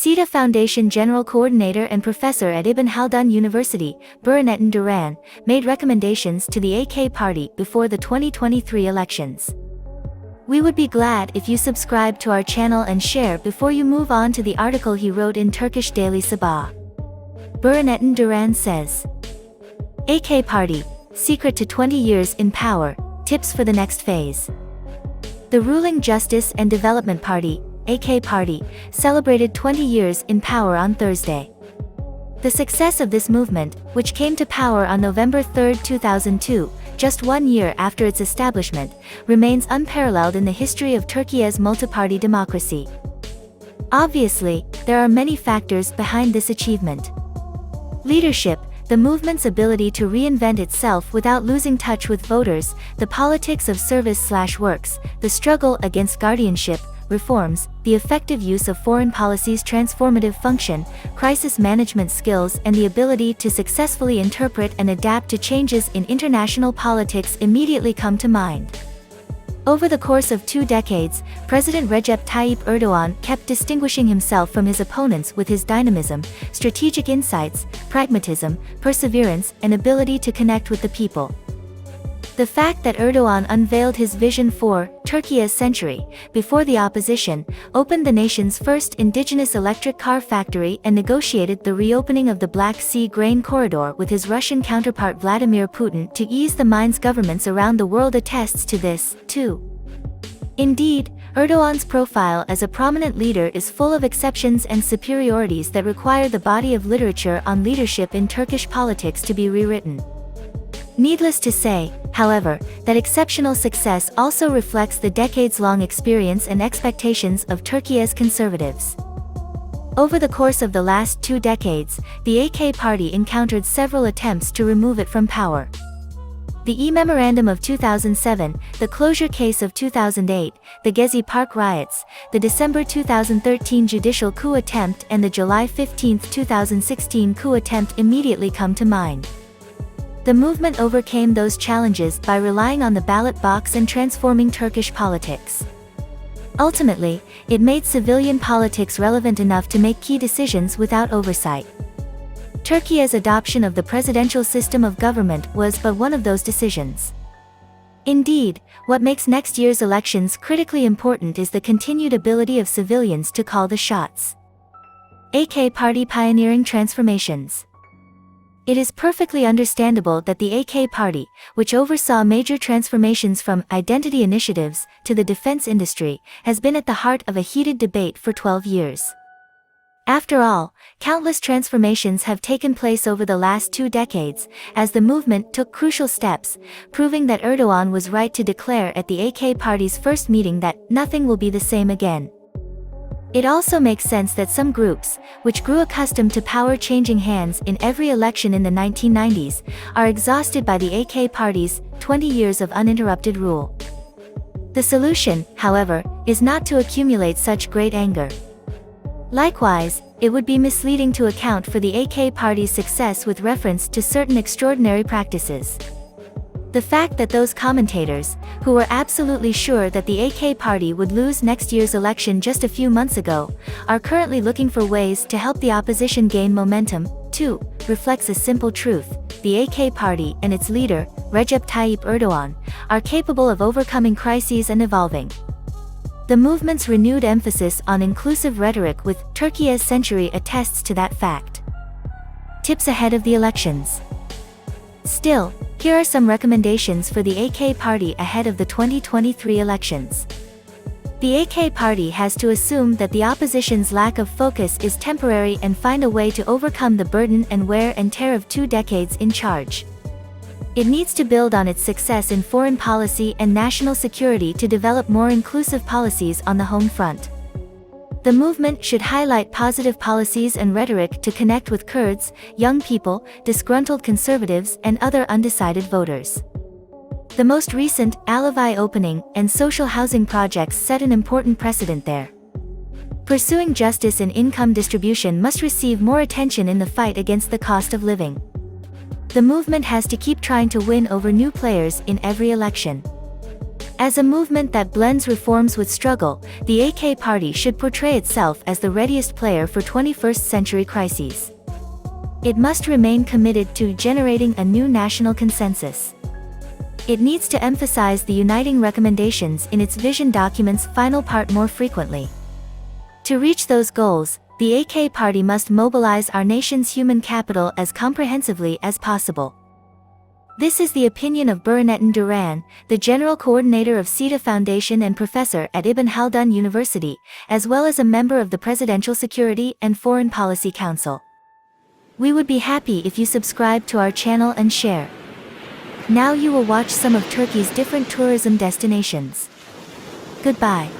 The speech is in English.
SETA Foundation General Coordinator and Professor at Ibn Haldun University, Burhanettin Duran, made recommendations to the AK Party before the 2023 elections. We would be glad if you subscribe to our channel and share before you move on to the article he wrote in Turkish Daily Sabah. Burhanettin Duran says, AK Party, secret to 20 years in power, tips for the next phase. The ruling Justice and Development Party, AK Party, celebrated 20 years in power on Thursday. The success of this movement, which came to power on November 3, 2002, just 1 year after its establishment, remains unparalleled in the history of Turkey's multiparty democracy. Obviously, there are many factors behind this achievement. Leadership, the movement's ability to reinvent itself without losing touch with voters, the politics of service/works, the struggle against guardianship, reforms, the effective use of foreign policy's transformative function, crisis management skills and the ability to successfully interpret and adapt to changes in international politics immediately come to mind. Over the course of 2 decades, President Recep Tayyip Erdoğan kept distinguishing himself from his opponents with his dynamism, strategic insights, pragmatism, perseverance, and ability to connect with the people. The fact that Erdoğan unveiled his vision for Turkiye's century before the opposition, opened the nation's first indigenous electric car factory and negotiated the reopening of the Black Sea grain corridor with his Russian counterpart Vladimir Putin to ease the minds governments around the world attests to this, too. Indeed, Erdoğan's profile as a prominent leader is full of exceptions and superiorities that require the body of literature on leadership in Turkish politics to be rewritten. Needless to say, however, that exceptional success also reflects the decades-long experience and expectations of Turkey's conservatives. Over the course of the last 2 decades, the AK Party encountered several attempts to remove it from power. The e-memorandum of 2007, the closure case of 2008, the Gezi Park riots, the December 2013 judicial coup attempt and the July 15, 2016 coup attempt immediately come to mind. The movement overcame those challenges by relying on the ballot box and transforming Turkish politics. Ultimately, it made civilian politics relevant enough to make key decisions without oversight. Turkey's adoption of the presidential system of government was but one of those decisions. Indeed, what makes next year's elections critically important is the continued ability of civilians to call the shots. AK Party pioneering transformations. It is perfectly understandable that the AK Party, which oversaw major transformations from identity initiatives to the defense industry, has been at the heart of a heated debate for 12 years. After all, countless transformations have taken place over the last 2 decades, as the movement took crucial steps, proving that Erdoğan was right to declare at the AK Party's first meeting that nothing will be the same again. It also makes sense that some groups, which grew accustomed to power changing hands in every election in the 1990s, are exhausted by the AK Party's 20 years of uninterrupted rule. The solution, however, is not to accumulate such great anger. Likewise, it would be misleading to account for the AK Party's success with reference to certain extraordinary practices. The fact that those commentators, who were absolutely sure that the AK Party would lose next year's election just a few months ago, are currently looking for ways to help the opposition gain momentum, too, reflects a simple truth: the AK Party and its leader, Recep Tayyip Erdoğan, are capable of overcoming crises and evolving. The movement's renewed emphasis on inclusive rhetoric with Turkiye's century attests to that fact. Tips ahead of the elections. Still, here are some recommendations for the AK Party ahead of the 2023 elections. The AK Party has to assume that the opposition's lack of focus is temporary and find a way to overcome the burden and wear and tear of 2 decades in charge. It needs to build on its success in foreign policy and national security to develop more inclusive policies on the home front. The movement should highlight positive policies and rhetoric to connect with Kurds, young people, disgruntled conservatives, and other undecided voters. The most recent Alevi opening and social housing projects set an important precedent there. Pursuing justice in income distribution must receive more attention in the fight against the cost of living. The movement has to keep trying to win over new players in every election. As a movement that blends reforms with struggle, the AK Party should portray itself as the readiest player for 21st century crises. It must remain committed to generating a new national consensus. It needs to emphasize the uniting recommendations in its vision document's final part more frequently. To reach those goals, the AK Party must mobilize our nation's human capital as comprehensively as possible. This is the opinion of Burhanettin Duran, the General Coordinator of SETA Foundation and Professor at Ibn Haldun University, as well as a member of the Presidential Security and Foreign Policy Council. We would be happy if you subscribe to our channel and share. Now you will watch some of Turkey's different tourism destinations. Goodbye.